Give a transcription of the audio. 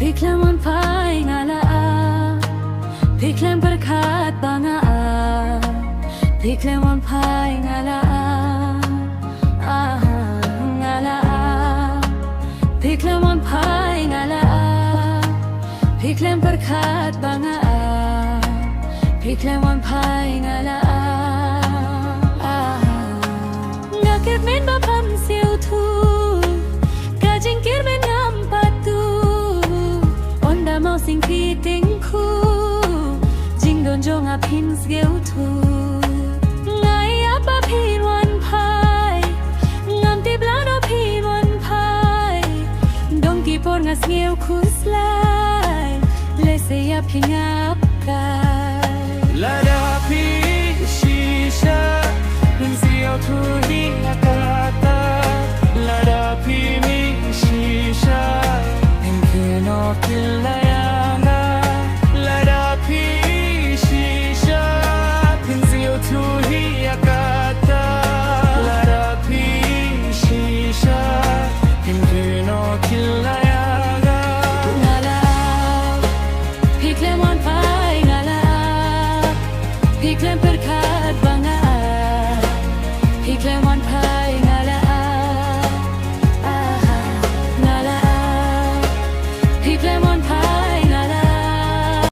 Piklaman pai ngala Piklam berkat banga Piklaman pai ngala ngala Piklaman pai ngala Piklam berkat banga Piklaman pai ngala Ngakit min bapam siu tu Kajingkir min ngam patu Onda mau sing piting ku Jing don jong a pin sgeu tu Ngai apa pin wan pai Ngam ti blano pin wan pai Dong ki por ngas ngeu kuslai Le se ya pin ngap kai Lada pi shisha Pin siu tu hi akata Lada pi mi shisha Pin kino kilayanga Lada pi shisha Pin siu tu hi akata Lada pi shisha Pin kino kilayanga Ngala Piklam wan pai ngala Piklam berkat banga Piklam wan pai